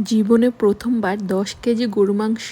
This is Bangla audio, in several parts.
জীবনে প্রথমবার ১০ কেজি গরু মাংস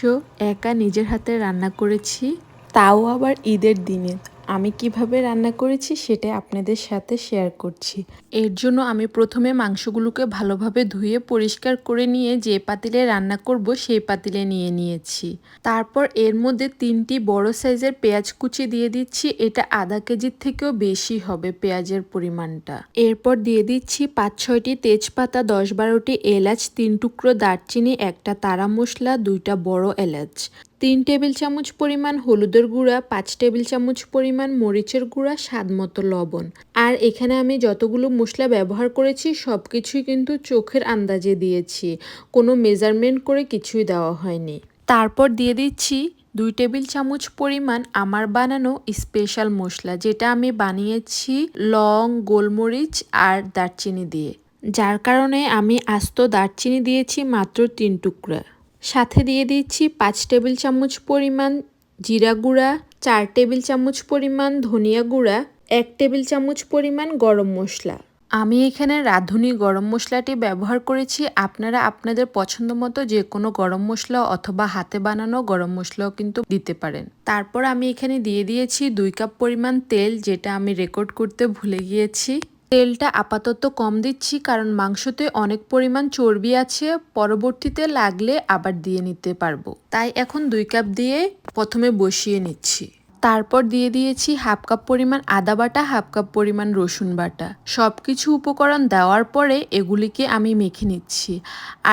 একা নিজের হাতে রান্না করেছি, তাও আবার ঈদের দিনে। আমি কিভাবে রান্না করেছি সেটা আপনাদের সাথে শেয়ার করছি। এর জন্য আমি প্রথমে মাংসগুলোকে ভালোভাবে ধুয়ে পরিষ্কার করে নিয়ে যে পাতিলে রান্না করব সেই পাতিলে নিয়ে নিয়েছি। তারপর এর মধ্যে ৩টি বড় সাইজের পেঁয়াজ কুচি দিয়ে দিচ্ছি। এটা আধা কেজির থেকেও বেশি হবে পেঁয়াজের পরিমাণটা। এরপর দিয়ে দিচ্ছি ৫-৬টি তেজপাতা, ১০-১২টি এলাচ, ৩ টুকরো দারচিনি, একটা তারা মশলা, ২টা বড় এলাচ, ৩ টেবিল চামচ পরিমাণ হলুদের গুঁড়া, ৫ টেবিল চামচ পরিমাণ মরিচের গুঁড়া, স্বাদমতো লবণ। আর এখানে আমি যতগুলো মশলা ব্যবহার করেছি সব কিছুই কিন্তু চোখের আন্দাজে দিয়েছি, কোনো মেজারমেন্ট করে কিছুই দেওয়া হয়নি। তারপর দিয়ে দিচ্ছি ২ টেবিল চামচ পরিমাণ আমার বানানো স্পেশাল মশলা, যেটা আমি বানিয়েছি লং, গোলমরিচ আর দারচিনি দিয়ে, যার কারণে আমি আস্ত দারচিনি দিয়েছি মাত্র ৩ টুকরা। সাথে দিয়ে দিচ্ছি ৫ টেবিল চামচ পরিমাণ জিরা গুঁড়া, ৪ টেবিল চামচ পরিমাণ ধনিয়া গুঁড়া, ১ টেবিল চামচ পরিমাণ গরম মশলা। আমি এখানে রাঁধুনি গরম মশলাটি ব্যবহার করেছি। আপনারা আপনাদের পছন্দ মতো যে কোনো গরম মশলা অথবা হাতে বানানো গরম মশলাও কিন্তু দিতে পারেন। তারপর আমি এখানে দিয়ে দিয়েছি ২ কাপ পরিমাণ তেল, যেটা আমি রেকর্ড করতে ভুলে গিয়েছি। তেলটা আপাতত কম দিচ্ছি কারণ মাংসতে অনেক পরিমাণ চর্বি আছে, পরবর্তীতে লাগলে আবার দিয়ে নিতে পারবো। তাই এখন ২ কাপ দিয়ে প্রথমে বসিয়ে নিচ্ছি। তারপর দিয়ে দিয়েছি হাফ কাপ পরিমাণ আদা বাটা, হাফ কাপ পরিমাণ রসুন বাটা। সব কিছু উপকরণ দেওয়ার পরে এগুলিকে আমি মেখে নিচ্ছি।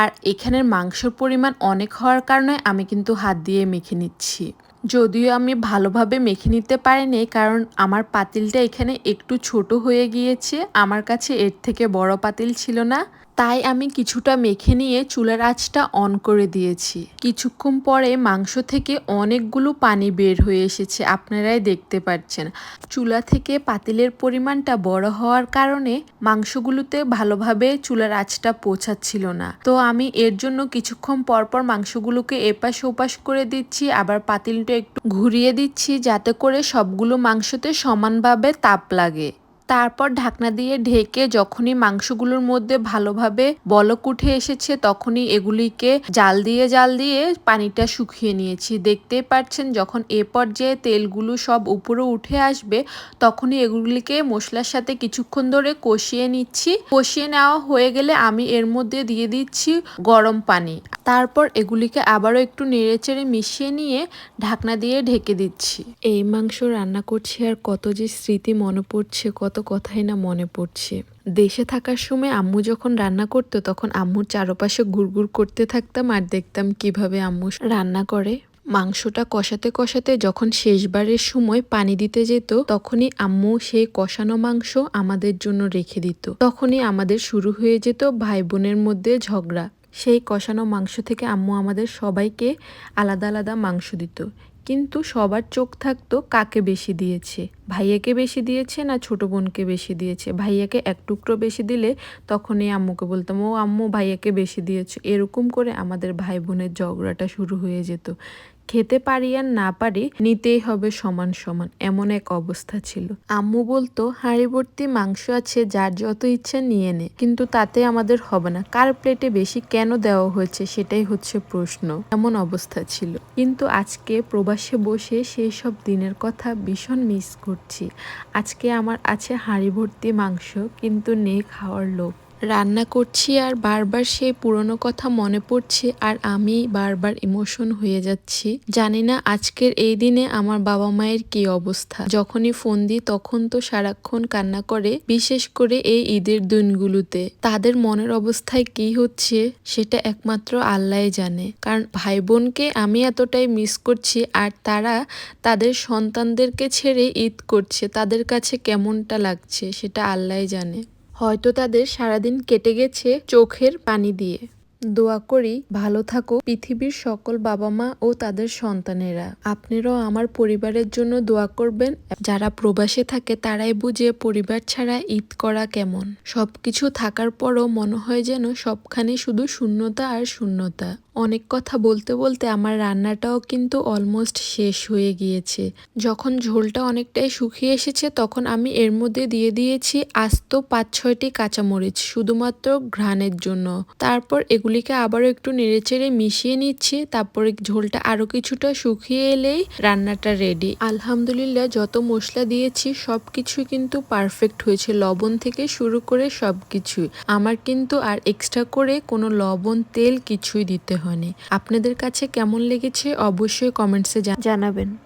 আর এখানের মাংসের পরিমাণ অনেক হওয়ার কারণে আমি কিন্তু হাত দিয়ে মেখে নিচ্ছি। যদিও আমি ভালোভাবে মেখে নিতে পারিনি, কারণ আমার পাতিলটা এখানে একটু ছোট হয়ে গিয়েছে, আমার কাছে এর থেকে বড় পাতিল ছিল না। তাই আমি কিছুটা মেখে নিয়ে চুলার আঁচটা অন করে দিয়েছি। কিছুক্ষণ পরে মাংস থেকে অনেকগুলো পানি বের হয়ে এসেছে, আপনারাই দেখতে পাচ্ছেন। চুলা থেকে পাতিলের পরিমাণটা বড় হওয়ার কারণে মাংসগুলোতে ভালোভাবে চুলার আঁচটা পৌঁছাচ্ছিল না। তো আমি এর জন্য কিছুক্ষণ পরপর মাংসগুলোকে এপাশ ওপাশ করে দিচ্ছি, আবার পাতিলটা একটু ঘুরিয়ে দিচ্ছি যাতে করে সবগুলো মাংসতে সমানভাবে তাপ লাগে। তারপর ঢাকনা দিয়ে ঢেকে যখনই মাংসগুলোর মধ্যে ভালোভাবে বলক উঠে এসেছে তখনই এগুলিকে জাল দিয়ে পানিটা শুকিয়ে নিয়েছি। দেখতেই পাচ্ছেন যখন এ পর্যায়ে তেলগুলো সব উপরে উঠে আসবে তখনই এগুলিকে মশলার সাথে কিছুক্ষণ ধরে কষিয়ে নিচ্ছি। কষিয়ে নেওয়া হয়ে গেলে আমি এর মধ্যে দিয়ে দিচ্ছি গরম পানি। তারপর এগুলিকে আবারও একটু নেড়েচেড়ে মিশিয়ে নিয়ে ঢাকনা দিয়ে ঢেকে দিচ্ছি। এই মাংস রান্না করছি আর কত যে স্মৃতি মনে পড়ছে, কত কথাই না মনে পড়ছে। দেশে থাকার সময় আম্মু যখন রান্না করতো তখন আম্মুর চারপাশে ঘুরঘুর করতে থাকতাম আর দেখতাম কিভাবে আম্মু রান্না করে। মাংসটা কষাতে কষাতে যখন শেষবারের সময় পানি দিতে যেত তখনই আম্মু সেই কষানো মাংস আমাদের জন্য রেখে দিত। তখনই আমাদের শুরু হয়ে যেত ভাই বোনের মধ্যে ঝগড়া। সেই কষানো মাংস থেকে আম্মু আমাদের সবাইকে আলাদা আলাদা মাংস দিত, কিন্তু সবার চোখ থাকতো কাকে বেশি দিয়েছে, ভাইয়াকে বেশি দিয়েছে না ছোট বোনকে বেশি দিয়েছে। ভাইয়াকে এক টুকরো বেশি দিলে তখনই আম্মুকে বলতাম, ও আম্মু ভাইয়াকে বেশি দিয়েছে। এরকম করে আমাদের ভাই বোনের ঝগড়াটা শুরু হয়ে যেত। খেতে পারি আর না পারি নিতেই হবে সমান সমান, এমন এক অবস্থা ছিল। আম্মু বলতো হাঁড়ি ভর্তি মাংস আছে, যার যত ইচ্ছা নিয়ে নে, কিন্তু তাতে আমাদের হবে না, কার প্লেটে বেশি কেন দেওয়া হয়েছে সেটাই হচ্ছে প্রশ্ন। এমন অবস্থা ছিল। কিন্তু আজকে প্রবাসে বসে সেই সব দিনের কথা ভীষণ মিস করছি। আজকে আমার আছে হাঁড়ি ভর্তি মাংস, কিন্তু নেই খাওয়ার লোক। রান্না করছি আর বারবার সেই পুরনো কথা মনে পড়ছে আর আমি বারবার ইমোশন হয়ে যাচ্ছি। জানি না আজকের এই দিনে আমার বাবা মায়ের কি অবস্থা। যখনই ফোন দিই তখন তো সারাক্ষণ কান্না করে, বিশেষ করে এই ঈদের দিনগুলোতে তাদের মনের অবস্থায় কি হচ্ছে সেটা একমাত্র আল্লাহই জানে। কারণ ভাই বোনকে আমি এতটাই মিস করছি আর তারা তাদের সন্তানদেরকে ছেড়ে ঈদ করছে, তাদের কাছে কেমনটা লাগছে সেটা আল্লাহই জানে। হয়তো তাদের সারাদিন কেটে গেছে চোখের পানি দিয়ে। দোয়া করি ভালো থাকো পৃথিবীর সকল বাবা মা ও তাদের সন্তানেরা। আপনারাও আমার পরিবারের জন্য দোয়া করবেন। যারা প্রবাসে থাকে তারাই বুঝে পরিবার ছাড়া ঈদ করা কেমন। সবকিছু থাকার পরও মনে হয় যেন সবখানে শুধু শূন্যতা আর শূন্যতা। অনেক কথা বলতে বলতে আমার রান্নাটাও কিন্তু অলমোস্ট শেষ হয়ে গিয়েছে। যখন ঝোলটা অনেকটাই শুকিয়ে এসেছে তখন আমি এর মধ্যে দিয়ে দিয়েছি আস্ত ৫-৬টি কাঁচামরিচ শুধুমাত্র ঘ্রাণের জন্য। তারপর এগুলিকে আবারও একটু নেড়েচেড়ে মিশিয়ে নিচ্ছি। তারপরে ঝোলটা আরও কিছুটা শুকিয়ে এলেই রান্নাটা রেডি। আলহামদুলিল্লাহ যত মশলা দিয়েছি সব কিছুই কিন্তু পারফেক্ট হয়েছে, লবণ থেকে শুরু করে সব কিছুই। আমার কিন্তু আর এক্সট্রা করে কোনো লবণ তেল কিছুই দিতে হয়নি। আপনাদের কাছে কেমন লেগেছে অবশ্যই কমেন্টসে জানাবেন।